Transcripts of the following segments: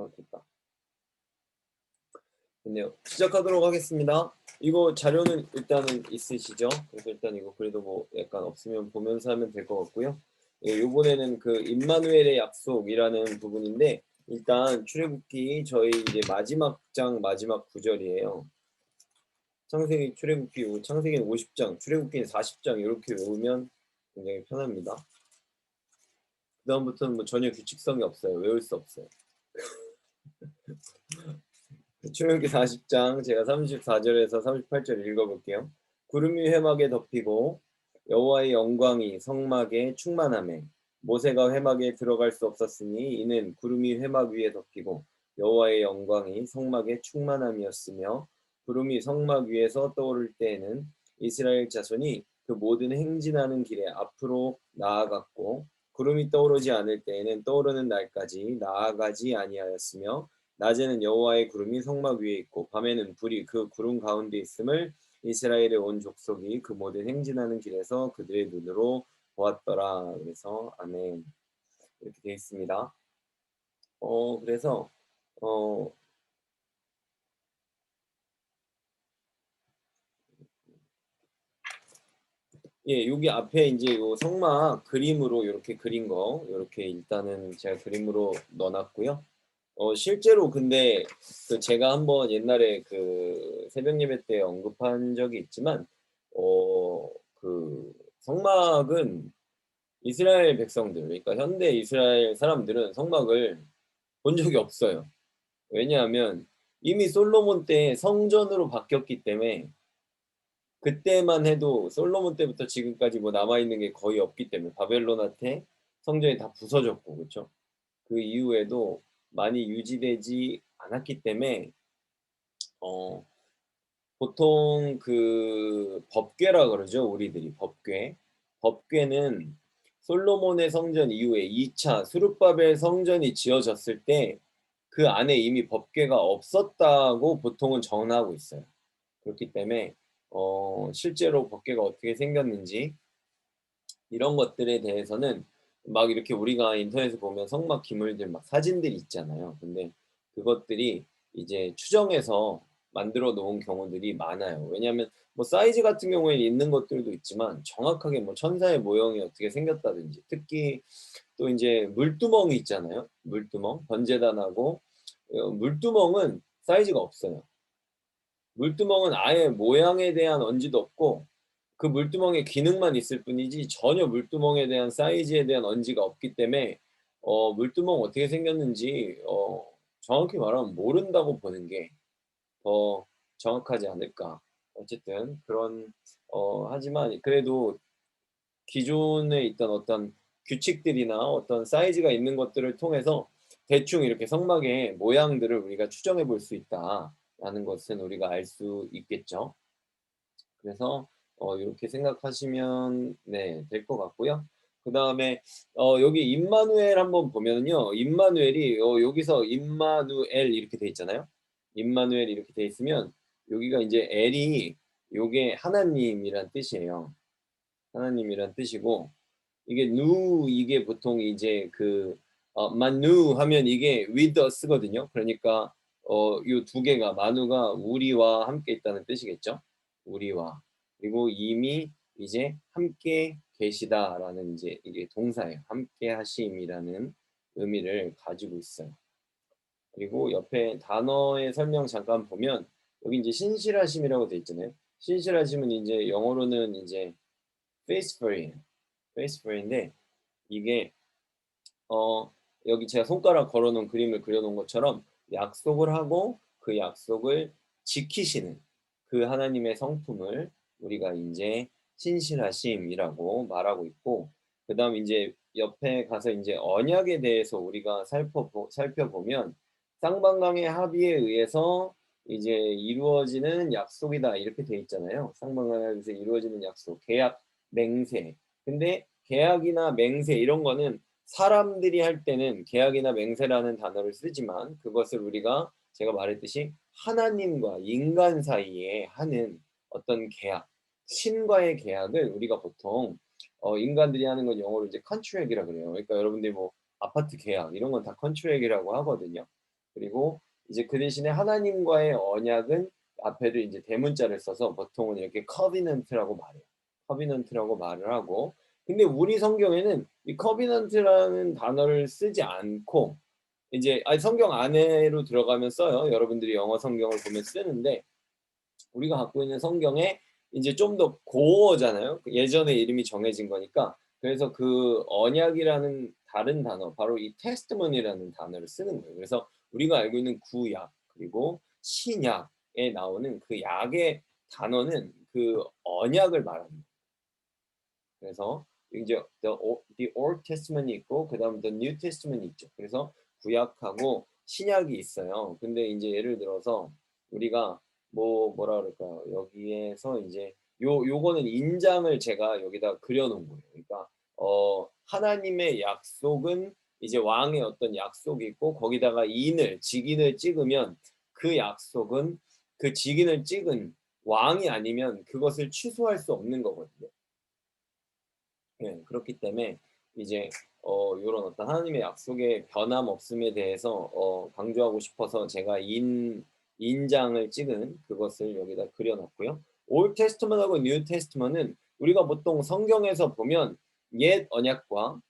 됐다. 됐네요. 시작하도록 하겠습니다. 이거 자료는 일단은 있으시죠? 그래서 일단 이거 그래도 뭐 약간 없으면 보면서 하면 될 것 같고요. 예, 요번에는 그 임마누엘의 약속이라는 부분인데 일단 출애굽기 저희 이제 마지막 장 마지막 구절이에요. 창세기 출애굽기 창세기는 50장, 출애굽기는 40장 이렇게 외우면 굉장히 편합니다. 그다음부터는 뭐 전혀 규칙성이 없어요. 외울 수 없어요. 출애굽기 40장 제가 34절에서 38절 읽어볼게요. 구름이 회막에 덮이고 여호와의 영광이 성막에 충만하매 모세가 회막에 들어갈 수 없었으니 이는 구름이 회막 위에 덮이고 여호와의 영광이 성막에 충만함이었으며 구름이 성막 위에서 떠오를 때에는 이스라엘 자손이 그 모든 행진하는 길에 앞으로 나아갔고 구름이 떠오르지 않을 때에는 떠오르는 날까지 나아가지 아니하였으며 낮에는 여호와의 구름이 성막 위에 있고 밤에는 불이 그 구름 가운데 있음을 이스라엘의 온 족속이 그 모든 행진하는 길에서 그들의 눈으로 보았더라. 그래서 아멘 이렇게 되어 있습니다. 그래서 어, 예, 여기 앞에 이제 요 성막 그림으로 이렇게 그린 거 이렇게 일단은 제가 그림으로 넣어놨고요. 실제로 근데 그 제가 한번 옛날에 그 새벽 예배 때 언급한 적이 있지만 그 성막은 이스라엘 백성들 그러니까 현대 이스라엘 사람들은 성막을 본 적이 없어요. 왜냐하면 이미 솔로몬 때 성전으로 바뀌었기 때문에 그때만 해도 솔로몬 때부터 지금까지 뭐 남아 있는 게 거의 없기 때문에 바벨론한테 성전이 다 부서졌고 그렇죠. 그 이후에도 많이 유지되지 않았기 때문에 어 보통 그 법궤라 그러죠. 우리들이 법궤. 법궤는 솔로몬의 성전 이후에 2차 수룹바벨 성전이 지어졌을 때 그 안에 이미 법궤가 없었다고 보통은 전하고 있어요. 그렇기 때문에 실제로 법궤가 어떻게 생겼는지 이런 것들에 대해서는 막 이렇게 우리가 인터넷에 보면 성막 기물들 막 사진들이 있잖아요. 근데 그것들이 이제 추정해서 만들어 놓은 경우들이 많아요. 왜냐하면 뭐 사이즈 같은 경우에는 있는 것들도 있지만 정확하게 뭐 천사의 모형이 어떻게 생겼다든지 특히 또 이제 물두멍이 있잖아요. 물두멍 번제단하고 물두멍은 사이즈가 없어요. 물두멍은 아예 모양에 대한 언지도 없고 그 물두멍의 기능만 있을 뿐이지 전혀 물두멍에 대한 사이즈에 대한 언지가 없기 때문에 물두멍 어떻게 생겼는지 정확히 말하면 모른다고 보는 게 더 정확하지 않을까. 어쨌든 그런 하지만 그래도 기존에 있던 어떤 규칙들이나 어떤 사이즈가 있는 것들을 통해서 대충 이렇게 성막의 모양들을 우리가 추정해 볼 수 있다라는 것은 우리가 알 수 있겠죠. 그래서 요렇게 생각하시면 네 될 것 같고요. 그다음에 여기 임마누엘 한번 보면은요. 임마누엘이 여기서 임마누엘 이렇게 돼 있잖아요. 임마누엘 이렇게 돼 있으면 여기가 인제 엘이 요게 하나님이란 뜻이에요. 하나님이란 뜻이고 이게 누 이게 보통 이제 그 만누 하면 이게 with us거든요. 그러니까 요 두 개가 만우가 우리와 함께 있다는 뜻이겠죠. 우리와. 그리고 이미 이제 함께 계시다라는 이제 이게 동사예요. 함께 하심이라는 의미를 가지고 있어요. 그리고 옆에 단어의 설명 잠깐 보면 여기 이제 신실하심이라고 돼 있잖아요. 신실하심은 이제 영어로는 이제 faithful이에요. faithful인데 이게 어 여기 제가 손가락 걸어 놓은 그림을 그려 놓은 것처럼 약속을 하고 그 약속을 지키시는 그 하나님의 성품을 우리가 인제 신실하심이라고 말하고 있고 그다음 인제 옆에 가서 인제 언약에 대해서 우리가 살펴보면 쌍방강의 합의에 의해서 이제 이루어지는 약속이다 이렇게 돼 있잖아요. 쌍방강에 의해서 이루어지는 약속, 계약, 맹세. 근데 계약이나 맹세 이런 거는 사람들이 할 때는 계약이나 맹세라는 단어를 쓰지만 그것을 우리가 제가 말했듯이 하나님과 인간 사이에 하는 어떤 계약, 신과의 계약을 우리가 보통 인간들이 하는 건 영어로 이제 컨트랙이라 그래요. 그러니까 여러분들이 뭐 아파트 계약 이런 건 다 컨트랙이라고 하거든요. 그리고 이제 그 대신에 하나님과의 언약은 앞에도 이제 대문자를 써서 보통은 이렇게 covenant라고 말해요. covenant라고 말을 하고, 근데 우리 성경에는 이 covenant라는 단어를 쓰지 않고 이제 성경 안에로 들어가면 써요. 여러분들이 영어 성경을 보면 쓰는데 우리가 갖고 있는 성경에 이제 좀 더 고어잖아요. 예전에 이름이 정해진 거니까. 그래서 그 언약이라는 다른 단어, 바로 이 테스트먼이라는 단어를 쓰는 거예요. 그래서 우리가 알고 있는 구약 그리고 신약에 나오는 그 약의 단어는 그 언약을 말합니다. 그래서 이제 the Old Testament이 있고 그다음 the New Testament이 있죠. 그래서 구약하고 신약이 있어요. 근데 이제 예를 들어서 우리가 뭐라 그럴까요? 여기에서 이제 요거는 인장을 제가 여기다 그려 놓은 거예요. 그러니까 하나님의 약속은 이제 왕의 어떤 약속이 있고 거기다가 직인을 찍으면 그 약속은 그 직인을 찍은 왕이 아니면 그것을 취소할 수 없는 거거든요. 예. 그렇기 때문에 이제 요런 어떤 하나님의 약속의 변함없음에 대해서 강조하고 싶어서 제가 인장을 찍은 그것을 여기다 그려 놨고요. 올 테스트먼트하고 뉴 테스트먼트는 우리가 보통 성경에서 보면 옛 언약과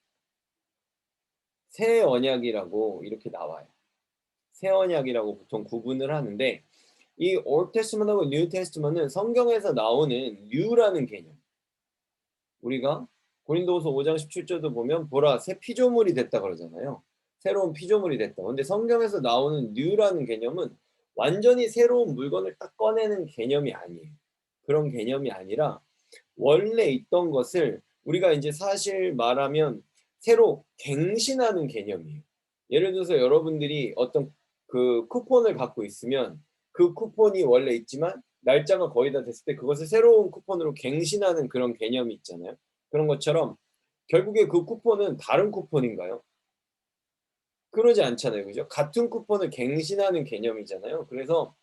새 언약이라고 이렇게 나와요. 새 언약이라고 보통 구분을 하는데 이 올 테스트먼트하고 뉴 테스트먼트는 성경에서 나오는 뉴라는 개념. 우리가 고린도후서 5장 17절도 보면 보라 새 피조물이 됐다 그러잖아요. 새로운 피조물이 됐다. 근데 성경에서 나오는 뉴라는 개념은 완전히 새로운 물건을 딱 꺼내는 개념이 아니에요. 그런 개념이 아니라 원래 있던 것을 우리가 이제 사실 말하면 새로 갱신하는 개념이에요. 예를 들어서 여러분들이 어떤 그 쿠폰을 갖고 있으면 그 쿠폰이 원래 있지만 날짜가 거의 다 됐을 때 그것을 새로운 쿠폰으로 갱신하는 그런 개념이 있잖아요. 그런 것처럼 결국에 그 쿠폰은 다른 쿠폰인가요? 그러지 않잖아요. 그죠? 같은 쿠폰을 갱신하는 개념이잖아요. 그래서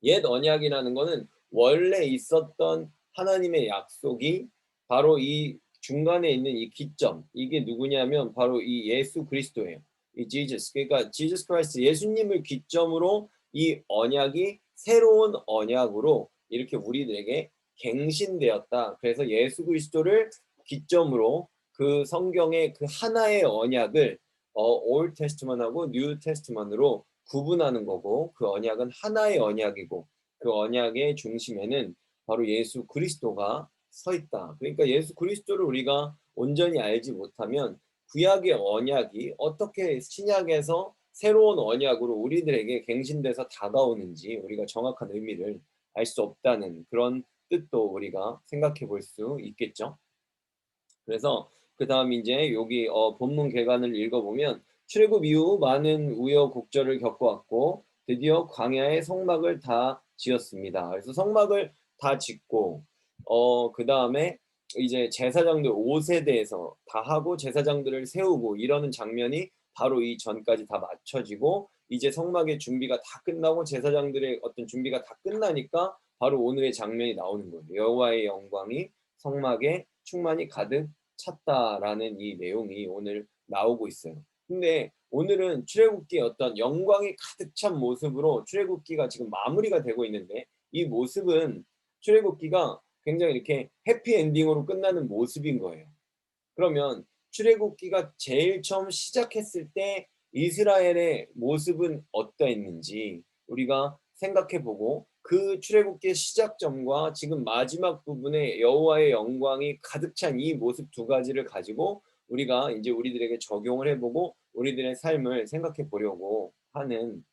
옛 언약이라는 거는 원래 있었던 하나님의 약속이 바로 이 중간에 있는 이 기점, 이게 누구냐면 바로 이 예수 그리스도예요. 이 Jesus. 그러니까 Jesus Christ 예수님을 기점으로 이 언약이 새로운 언약으로 이렇게 우리들에게 갱신되었다. 그래서 예수 그리스도를 기점으로 그 성경의 그 하나의 언약을 Old Testament하고 New Testament으로 구분하는 거고 그 언약은 하나의 언약이고 그 언약의 중심에는 바로 예수 그리스도가 서 있다. 그러니까 예수 그리스도를 우리가 온전히 알지 못하면 구약의 언약이 어떻게 신약에서 새로운 언약으로 우리들에게 갱신돼서 다가오는지 우리가 정확한 의미를 알 수 없다는 그런 뜻도 우리가 생각해 볼 수 있겠죠. 그래서 그다음 이제 여기 본문 개관을 읽어보면 출애굽 이후 많은 우여곡절을 겪어왔고 드디어 광야의 성막을 다 지었습니다. 그래서 성막을 다 짓고 그다음에 이제 제사장들 5세대에서 다 하고 제사장들을 세우고 이러는 장면이 바로 이 전까지 다 맞춰지고 이제 성막의 준비가 다 끝나고 제사장들의 어떤 준비가 다 끝나니까 바로 오늘의 장면이 나오는 거예요. 여호와의 영광이 성막에 충만히 가득 찼다라는 이 내용이 오늘 나오고 있어요. 근데 오늘은 출애굽기의 어떤 영광이 가득 찬 모습으로 출애굽기가 지금 마무리가 되고 있는데 이 모습은 출애굽기가 굉장히 이렇게 해피엔딩으로 끝나는 모습인 거예요. 그러면 출애굽기가 제일 처음 시작했을 때 이스라엘의 모습은 어떠했는지 우리가 생각해 보고 그 출애굽기의 시작점과 지금 마지막 부분에 여호와의 영광이 가득 찬 이 모습 두 가지를 가지고 우리가 이제 우리들에게 적용을 해 보고 우리들의 삶을 생각해 보려고 하는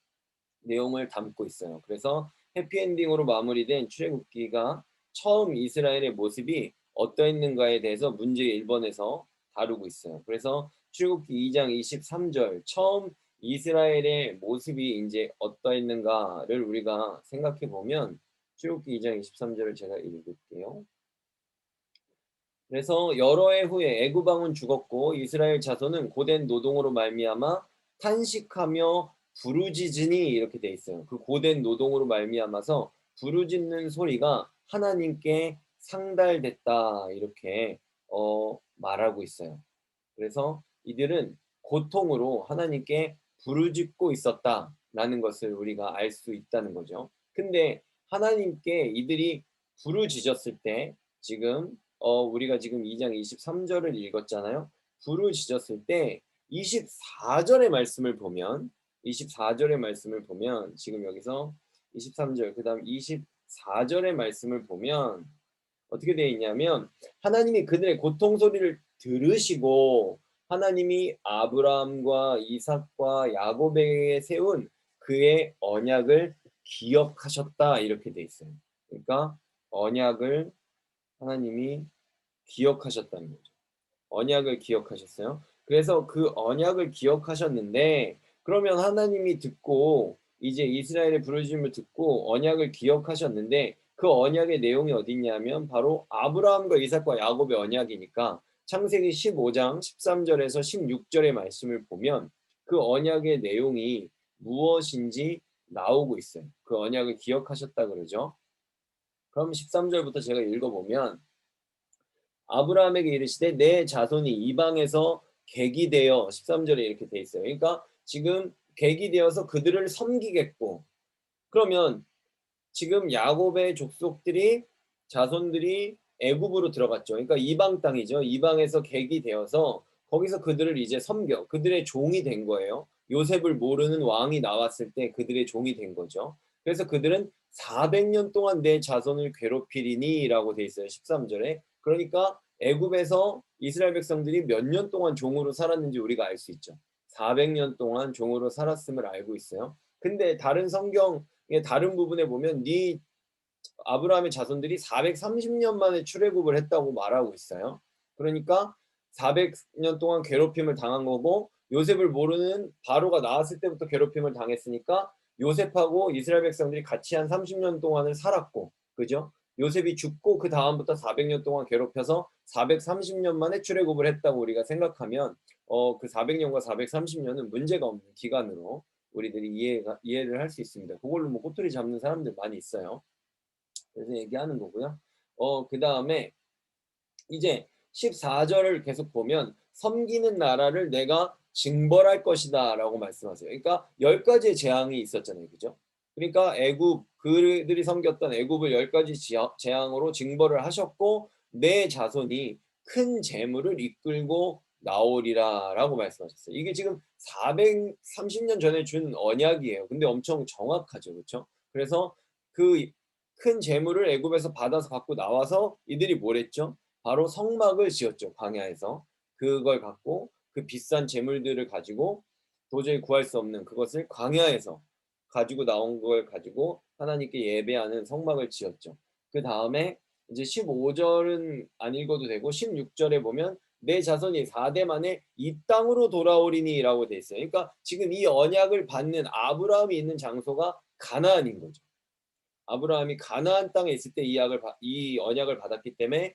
내용을 담고 있어요. 그래서 해피엔딩으로 마무리된 출애굽기가 처음 이스라엘의 모습이 어떠했는가에 대해서 문제 1번에서 다루고 있어요. 그래서 출애굽기 2장 23절 처음 이스라엘의 모습이 이제 어떠했는가를 우리가 생각해 보면 출애굽기 2장 23절을 제가 읽을게요. 그래서 여러 해 후에 애굽 왕은 죽었고 이스라엘 자손은 고된 노동으로 말미암아 탄식하며 부르짖으니 이렇게 돼 있어요. 그 고된 노동으로 말미암아서 부르짖는 소리가 하나님께 상달됐다 이렇게 말하고 있어요. 그래서 이들은 고통으로 하나님께 부르짖고 있었다라는 것을 우리가 알 수 있다는 거죠. 근데 하나님께 이들이 부르짖었을 때 지금 우리가 지금 2장 23절을 읽었잖아요. 부르짖었을 때 24절의 말씀을 보면 24절의 말씀을 보면 지금 여기서 23절 그다음 24절의 말씀을 보면 어떻게 되어 있냐면 하나님이 그들의 고통 소리를 들으시고 하나님이 아브라함과 이삭과 야곱에게 세운 그의 언약을 기억하셨다 이렇게 돼 있어요. 그러니까 언약을 하나님이 기억하셨다는 거죠. 언약을 기억하셨어요. 그래서 그 언약을 기억하셨는데 그러면 하나님이 듣고 이제 이스라엘의 부르짖음을 듣고 언약을 기억하셨는데 그 언약의 내용이 어디 있냐면 바로 아브라함과 이삭과 야곱의 언약이니까 창세기 15장 13절에서 16절의 말씀을 보면 그 언약의 내용이 무엇인지 나오고 있어요. 그 언약을 기억하셨다 그러죠. 그럼 13절부터 제가 읽어보면 아브라함에게 이르시되 내 자손이 이방에서 객이 되어 13절에 이렇게 돼 있어요. 그러니까 지금 객이 되어서 그들을 섬기겠고 그러면 지금 야곱의 족속들이 자손들이 애굽으로 들어갔죠. 그러니까 이방 땅이죠. 이방에서 객이 되어서 거기서 그들을 이제 섬겨 그들의 종이 된 거예요. 요셉을 모르는 왕이 나왔을 때 그들의 종이 된 거죠. 그래서 그들은 400년 동안 내 자손을 괴롭히리니라고 돼 있어요. 13절에. 그러니까 애굽에서 이스라엘 백성들이 몇 년 동안 종으로 살았는지 우리가 알 수 있죠. 400년 동안 종으로 살았음을 알고 있어요. 근데 다른 성경의 다른 부분에 보면 네 아브라함의 자손들이 430년 만에 출애굽을 했다고 말하고 있어요. 그러니까 400년 동안 괴롭힘을 당한 거고 요셉을 모르는 바로가 나왔을 때부터 괴롭힘을 당했으니까 요셉하고 이스라엘 백성들이 같이 한 30년 동안을 살았고 그죠? 요셉이 죽고 그 다음부터 400년 동안 괴롭혀서 430년 만에 출애굽을 했다고 우리가 생각하면 그 400년과 430년은 문제가 없는 기간으로 우리들이 이해를 할 수 있습니다. 그걸로 뭐 꼬투리 잡는 사람들 많이 있어요. 그래서 얘기하는 거고요. 그 다음에 이제 14절을 계속 보면 섬기는 나라를 내가 징벌할 것이다 라고 말씀하세요. 그러니까 10가지의 재앙이 있었잖아요. 그죠? 그러니까 애굽 그들이 섬겼던 애굽을 10가지 재앙으로 징벌을 하셨고 내 자손이 큰 재물을 이끌고 나오리라 라고 말씀하셨어요. 이게 지금 430년 전에 준 언약이에요. 근데 엄청 정확하죠. 그렇죠? 그래서 그 큰 재물을 애굽에서 받아서 갖고 나와서 이들이 뭘 했죠? 바로 성막을 지었죠. 광야에서. 그걸 갖고 그 비싼 재물들을 가지고 도저히 구할 수 없는 그것을 광야에서 가지고 나온 걸 가지고 하나님께 예배하는 성막을 지었죠. 그다음에 이제 15절은 안 읽어도 되고 16절에 보면 내 자손이 4대 만에 이 땅으로 돌아오리니라고 돼 있어요. 그러니까 지금 이 언약을 받는 아브라함이 있는 장소가 가나안인 거죠. 아브라함이 가나안 땅에 있을 때 이 언약을 받았기 때문에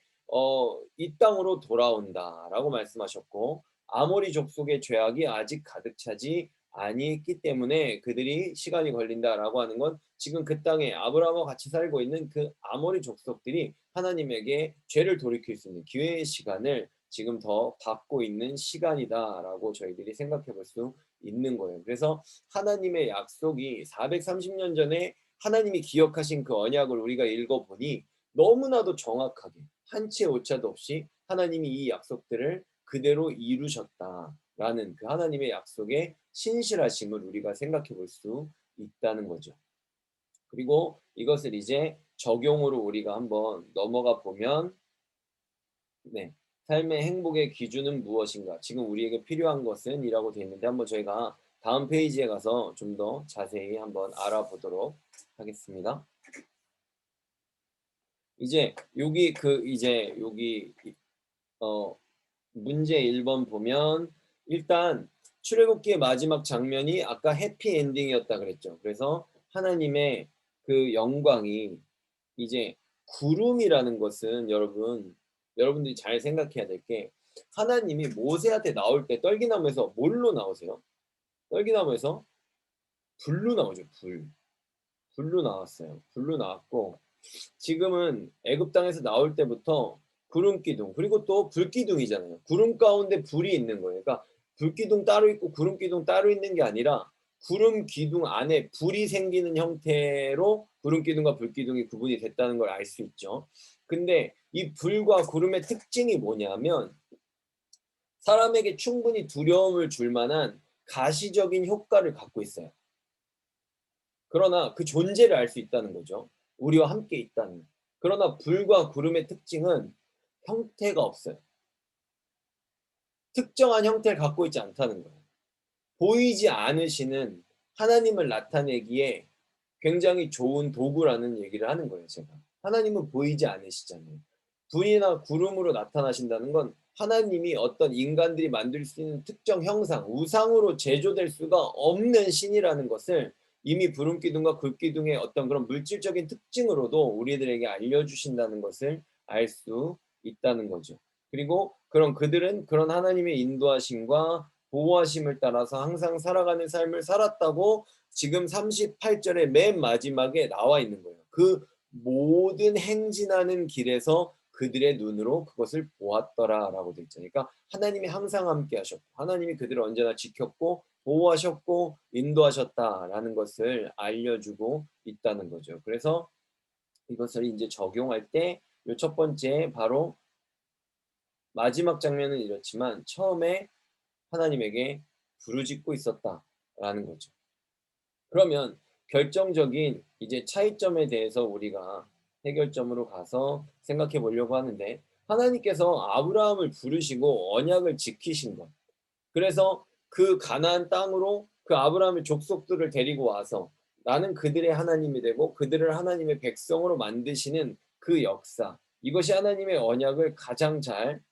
이 땅으로 돌아온다라고 말씀하셨고 아모리 족속의 죄악이 아직 가득 차지 아니했기 때문에 그들이 시간이 걸린다라고 하는 건 지금 그 땅에 아브라함과 같이 살고 있는 그 아모리 족속들이 하나님에게 죄를 돌이킬 수 있는 기회의 시간을 지금 더 받고 있는 시간이다라고 저희들이 생각해 볼 수 있는 거예요. 그래서 하나님의 약속이 430년 전에 하나님이 기억하신 그 언약을 우리가 읽어보니 너무나도 정확하게 한 치의 오차도 없이 하나님이 이 약속들을 그대로 이루셨다라는 그 하나님의 약속의 신실하심을 우리가 생각해 볼 수 있다는 거죠. 그리고 이것을 이제 적용으로 우리가 한번 넘어가 보면 네, 삶의 행복의 기준은 무엇인가? 지금 우리에게 필요한 것은 이라고 되어 있는데 한번 저희가 다음 페이지에 가서 좀 더 자세히 한번 알아보도록 하겠습니다. 이제 여기 문제 1번 보면 일단 출애굽기의 마지막 장면이 아까 해피 엔딩이었다 그랬죠. 그래서 하나님의 그 영광이 이제 구름이라는 것은 여러분들이 잘 생각해야 될 게 하나님이 모세한테 나올 때 떨기나무에서 뭘로 나오세요? 떨기나무에서 불로 나오죠. 불로 나왔어요. 불로 나왔고 지금은 애굽 땅에서 나올 때부터 구름 기둥 그리고 또 불 기둥이잖아요. 구름 가운데 불이 있는 거예요. 그러니까 불기둥 따로 있고 구름 기둥 따로 있는 게 아니라 구름 기둥 안에 불이 생기는 형태로 구름 기둥과 불 기둥이 구분이 됐다는 걸 알 수 있죠. 근데 이 불과 구름의 특징이 뭐냐면 사람에게 충분히 두려움을 줄 만한 가시적인 효과를 갖고 있어요. 그러나 그 존재를 알 수 있다는 거죠. 우리와 함께 있다는. 그러나 불과 구름의 특징은 형태가 없어요. 특정한 형태를 갖고 있지 않다는 거예요. 보이지 않으시는 하나님을 나타내기에 굉장히 좋은 도구라는 얘기를 하는 거예요, 제가. 하나님은 보이지 않으시잖아요. 불이나 구름으로 나타나신다는 건 하나님이 어떤 인간들이 만들 수 있는 특정 형상, 우상으로 제조될 수가 없는 신이라는 것을 이미 구름기둥과 불기둥의 어떤 그런 물질적인 특징으로도 우리들에게 알려주신다는 것을 알 수 있다는 거죠. 그리고 그런 그들은 그런 하나님의 인도하심과 보호하심을 따라서 항상 살아가는 삶을 살았다고 지금 38절의 맨 마지막에 나와 있는 거예요. 그 모든 행진하는 길에서 그들의 눈으로 그것을 보았더라라고 되어 있잖아요. 그러니까 하나님이 항상 함께 하셨고 하나님이 그들을 언제나 지켰고 보호하셨고 인도하셨다라는 것을 알려주고 있다는 거죠. 그래서 이것을 이제 적용할 때 요 첫 번째 바로 마지막 장면은 이렇지만 처음에 하나님에게 부르짖고 있었다라는 거죠. 그러면 결정적인 이제 차이점에 대해서 우리가 해결점으로 가서 생각해 보려고 하는데 하나님께서 아브라함을 부르시고 언약을 지키신 것. 그래서 그 가나안 땅으로 그 아브라함의 족속들을 데리고 와서 나는 그들의 하나님이 되고 그들을 하나님의 백성으로 만드시는 그 역사. 이것이 하나님의 언약을 가장 잘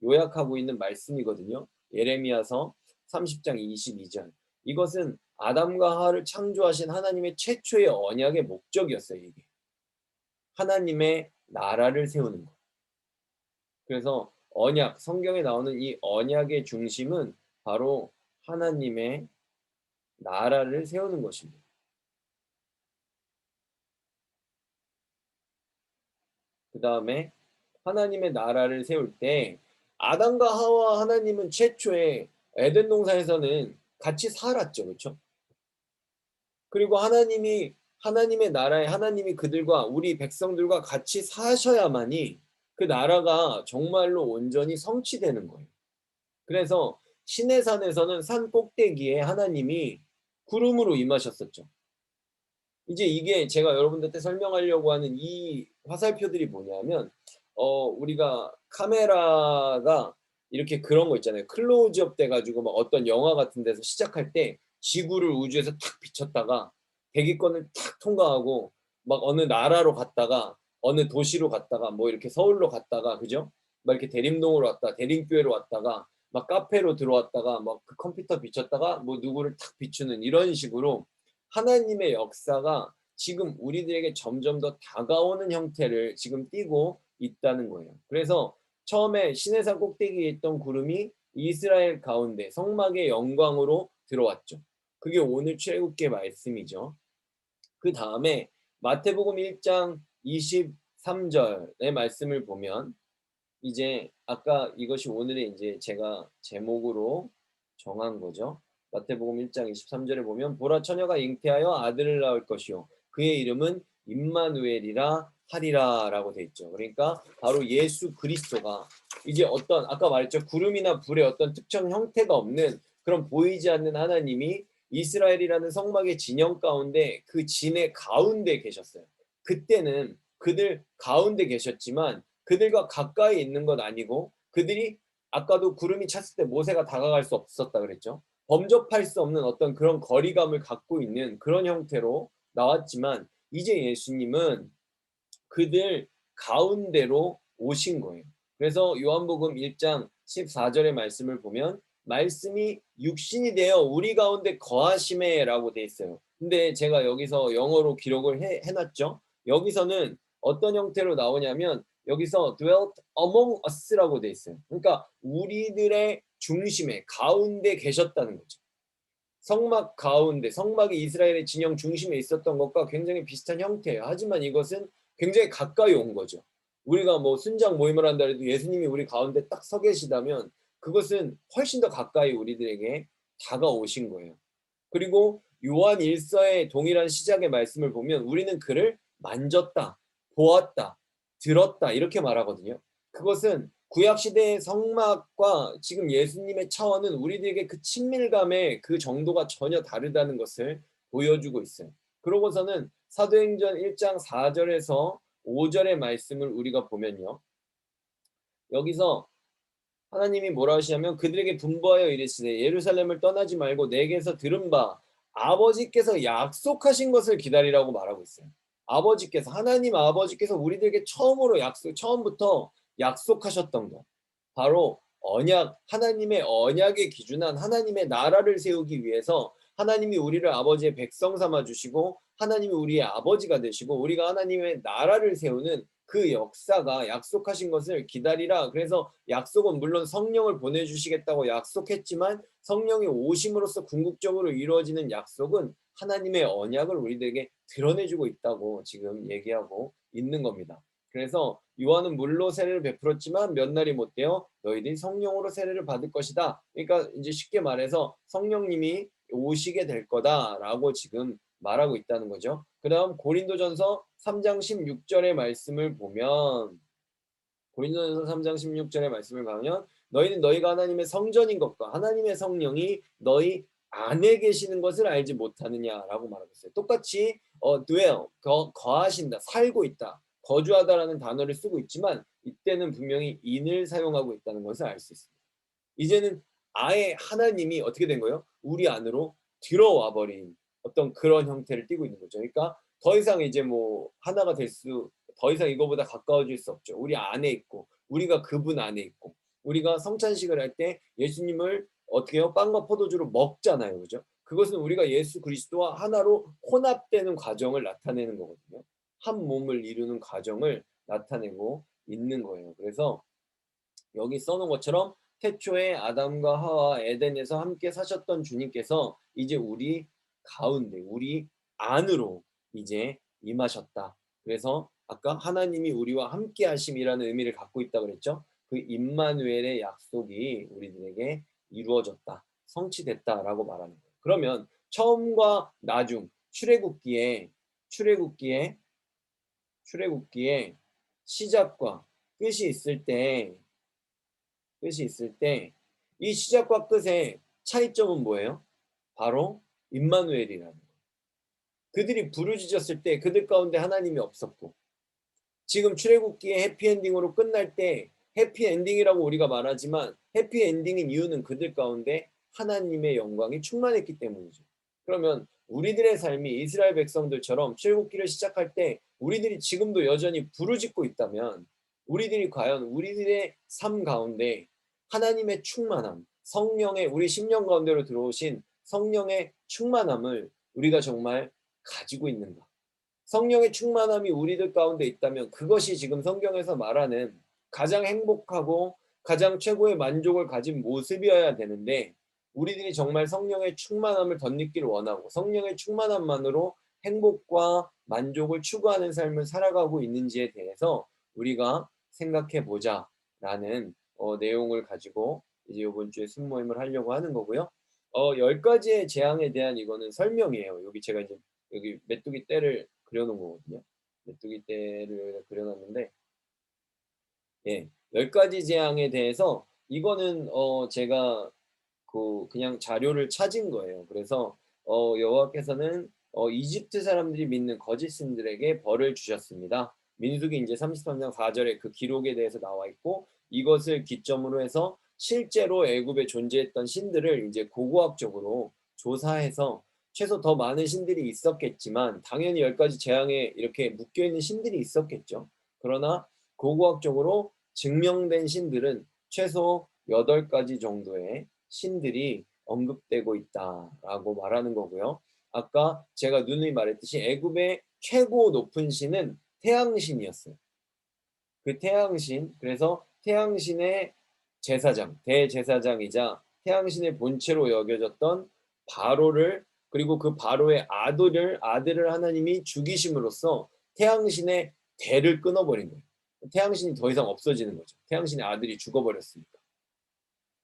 요약하고 있는 말씀이거든요. 예레미야서 30장 22절. 이것은 아담과 하와를 창조하신 하나님의 최초의 언약의 목적이었어요, 이게. 하나님의 나라를 세우는 것. 그래서 언약, 성경에 나오는 이 언약의 중심은 바로 하나님의 나라를 세우는 것입니다. 그 다음에 하나님의 나라를 세울 때 아담과 하와 하나님은 최초에 에덴 동산에서는 같이 살았죠. 그렇죠? 그리고 하나님이 하나님의 나라에 하나님이 그들과 우리 백성들과 같이 사셔야만이 그 나라가 정말로 온전히 성취되는 거예요. 그래서 시내산에서는 산 꼭대기에 하나님이 구름으로 임하셨었죠. 이제 이게 제가 여러분들한테 설명하려고 하는 이 화살표들이 뭐냐면 우리가 카메라가 이렇게 그런 거 있잖아요. 클로즈업 돼 가지고 막 어떤 영화 같은 데서 시작할 때 지구를 우주에서 탁 비췄다가 대기권을 탁 통과하고 막 어느 나라로 갔다가 어느 도시로 갔다가 뭐 이렇게 서울로 갔다가 그죠? 막 이렇게 대림동으로 왔다가 대림교회로 왔다가 막 카페로 들어왔다가 막 그 컴퓨터 비췄다가 뭐 누구를 탁 비추는 이런 식으로 하나님의 역사가 지금 우리들에게 점점 더 다가오는 형태를 지금 띠고 있다는 거예요. 그래서 처음에 시내산 꼭대기에 있던 구름이 이스라엘 가운데 성막의 영광으로 들어왔죠. 그게 오늘 출애굽기 말씀이죠. 그 다음에 마태복음 1장 23절의 말씀을 보면 이제 아까 이것이 오늘의 이제 제가 제목으로 정한 거죠. 마태복음 1장 23절에 보면 보라 처녀가 잉태하여 아들을 낳을 것이요 그의 이름은 임마누엘이라 하리라라고 돼 있죠. 그러니까 바로 예수 그리스도가 이제 어떤 아까 말했죠. 구름이나 불의 어떤 특정 형태가 없는 그런 보이지 않는 하나님이 이스라엘이라는 성막의 진영 가운데 그 진의 가운데 계셨어요. 그때는 그들 가운데 계셨지만 그들과 가까이 있는 건 아니고 그들이 아까도 구름이 찼을 때 모세가 다가갈 수 없었다 그랬죠. 범접할 수 없는 어떤 그런 거리감을 갖고 있는 그런 형태로 나왔지만 이제 예수님은 그들 가운데로 오신 거예요. 그래서 요한복음 1장 14절의 말씀을 보면 말씀이 육신이 되어 우리 가운데 거하심에라고 돼 있어요. 근데 제가 여기서 영어로 기록을 해놨죠. 여기서는 어떤 형태로 나오냐면 여기서 dwelt among us라고 돼 있어요. 그러니까 우리들의 중심에 가운데 계셨다는 거죠. 성막 가운데, 성막이 이스라엘의 진영 중심에 있었던 것과 굉장히 비슷한 형태예요. 하지만 이것은 굉장히 가까이 온 거죠. 우리가 뭐 순장 모임을 한다 해도 예수님이 우리 가운데 딱 서 계시다면 그것은 훨씬 더 가까이 우리들에게 다가오신 거예요. 그리고 요한 1서의 동일한 시작의 말씀을 보면 우리는 그를 만졌다, 보았다, 들었다 이렇게 말하거든요. 그것은 구약 시대의 성막과 지금 예수님의 차원은 우리들에게 그 친밀감의 그 정도가 전혀 다르다는 것을 보여주고 있어요. 그러고서는 사도행전 1장 4절에서 5절의 말씀을 우리가 보면요. 여기서 하나님이 뭐라 하시냐면 그들에게 분부하여 이르시되 예루살렘을 떠나지 말고 내게서 들은 바 아버지께서 약속하신 것을 기다리라고 말하고 있어요. 아버지께서 하나님 아버지께서 우리들에게 처음부터 약속하셨던 것. 바로 언약, 하나님의 언약에 기준한 하나님의 나라를 세우기 위해서 하나님이 우리를 아버지의 백성 삼아 주시고 하나님이 우리의 아버지가 되시고 우리가 하나님의 나라를 세우는 그 역사가 약속하신 것을 기다리라. 그래서 약속은 물론 성령을 보내주시겠다고 약속했지만 성령이 오심으로써 궁극적으로 이루어지는 약속은 하나님의 언약을 우리들에게 드러내주고 있다고 지금 얘기하고 있는 겁니다. 그래서 요한은 물로 세례를 베풀었지만 몇 날이 못 되어 너희들이 성령으로 세례를 받을 것이다. 그러니까 이제 쉽게 말해서 성령님이 오시게 될 거다라고 지금 말하고 있다는 거죠. 그다음 고린도전서 3장 16절의 말씀을 보면 고린도전서 3장 16절의 말씀을 보면 너희는 너희가 하나님의 성전인 것과 하나님의 성령이 너희 안에 계시는 것을 알지 못하느냐라고 말하고 있어요. 똑같이 dwell, 거하신다, 살고 있다, 거주하다라는 단어를 쓰고 있지만 이때는 분명히 in을 사용하고 있다는 것을 알 수 있습니다. 이제는 아예 하나님이 어떻게 된 거예요? 우리 안으로 들어와 버린 어떤 그런 형태를 띠고 있는 거죠. 그러니까 더 이상 이제 뭐 하나가 더 이상 이거보다 가까워질 수 없죠. 우리 안에 있고 우리가 그분 안에 있고 우리가 성찬식을 할 때 예수님을 어떻게 해요? 빵과 포도주로 먹잖아요. 그죠? 그것은 우리가 예수 그리스도와 하나로 혼합되는 과정을 나타내는 거거든요. 한 몸을 이루는 과정을 나타내고 있는 거예요. 그래서 여기 써놓은 것처럼 태초에 아담과 하와 에덴에서 함께 사셨던 주님께서 이제 우리 가운데 우리 안으로 이제 임하셨다. 그래서 아까 하나님이 우리와 함께 하심이라는 의미를 갖고 있다고 그랬죠. 그 임마누엘의 약속이 우리들에게 이루어졌다. 성취됐다라고 말하는 거예요. 그러면 처음과 나중 출애굽기에 출애굽기에 시작과 끝이 있을 때 이 시작과 끝의 차이점은 뭐예요? 바로 임마누엘이라는 거예요. 그들이 부르짖었을 때 그들 가운데 하나님이 없었고 지금 출애굽기의 해피엔딩으로 끝날 때 해피엔딩이라고 우리가 말하지만 해피엔딩인 이유는 그들 가운데 하나님의 영광이 충만했기 때문이죠. 그러면 우리들의 삶이 이스라엘 백성들처럼 출애굽기를 시작할 때 우리들이 지금도 여전히 부르짖고 있다면 우리들이 과연 우리들의 삶 가운데 하나님의 충만함, 성령의 우리 심령 가운데로 들어오신 성령의 충만함을 우리가 정말 가지고 있는가? 성령의 충만함이 우리들 가운데 있다면 그것이 지금 성경에서 말하는 가장 행복하고 가장 최고의 만족을 가진 모습이어야 되는데 우리들이 정말 성령의 충만함을 덧입기를 원하고 성령의 충만함만으로 행복과 만족을 추구하는 삶을 살아가고 있는지에 대해서 우리가 생각해 보자라는 내용을 가지고 이제 이번 주에 순모임을 하려고 하는 거고요. 10가지의 재앙에 대한 이거는 설명이에요. 여기 제가 이제 여기 메뚜기 떼를 그려놓은 거거든요. 메뚜기 떼를 그려놨는데, 예, 10가지 재앙에 대해서 이거는 제가 그냥 자료를 찾은 거예요. 그래서 여호와께서는 이집트 사람들이 믿는 거짓 신들에게 벌을 주셨습니다. 민수기 이제 33장 4절에 그 기록에 대해서 나와 있고 이것을 기점으로 해서 실제로 애굽에 존재했던 신들을 이제 고고학적으로 조사해서 최소 더 많은 신들이 있었겠지만 당연히 10가지 재앙에 이렇게 묶여 있는 신들이 있었겠죠. 그러나 고고학적으로 증명된 신들은 최소 8가지 정도의 신들이 언급되고 있다라고 말하는 거고요. 아까 제가 누누이 말했듯이 애굽의 최고 높은 신은 태양신이었어요. 그 태양신, 그래서 태양신의 제사장, 대제사장이자 태양신의 본체로 여겨졌던 바로를 그리고 그 바로의 아들을 하나님이 죽이심으로써 태양신의 대를 끊어버린 거예요. 태양신이 더 이상 없어지는 거죠. 태양신의 아들이 죽어버렸으니까.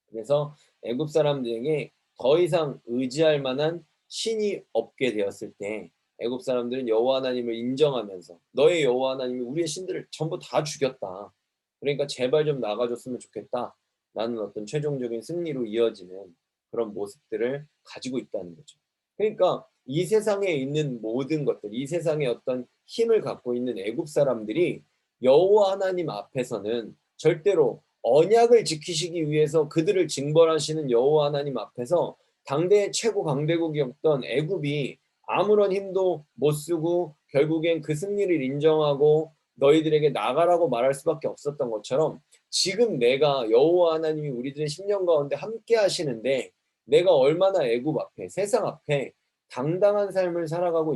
그래서 애굽 사람들에게 더 이상 의지할 만한 신이 없게 되었을 때 애굽 사람들은 여호와 하나님을 인정하면서 너의 여호와 하나님이 우리의 신들을 전부 다 죽였다. 그러니까 제발 좀 나가줬으면 좋겠다. 라는 어떤 최종적인 승리로 이어지는 그런 모습들을 가지고 있다는 거죠. 그러니까 이 세상에 있는 모든 것들, 이 세상에 어떤 힘을 갖고 있는 애굽 사람들이 여호와 하나님 앞에서는 절대로 언약을 지키시기 위해서 그들을 징벌하시는 여호와 하나님 앞에서 당대의 최고 강대국이었던 애굽이 아무런 힘도 못 쓰고 결국엔 그 승리를 인정하고 너희들에게 나가라고 말할 수밖에 없었던 것처럼 지금 내가 여호와 하나님이 우리들의 10년 가운데 함께 하시는데 내가 얼마나 애굽 앞에 세상 앞에 당당한 삶을 살아가고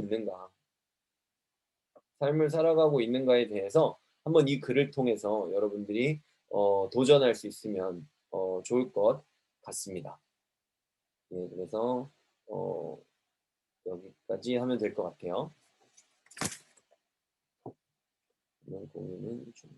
있는가에 대해서 한번 이 글을 통해서 여러분들이 도전할 수 있으면 좋을 것 같습니다. 네, 그래서 어, 여기까지 하면 될 것 같아요. 이번 공유는 좀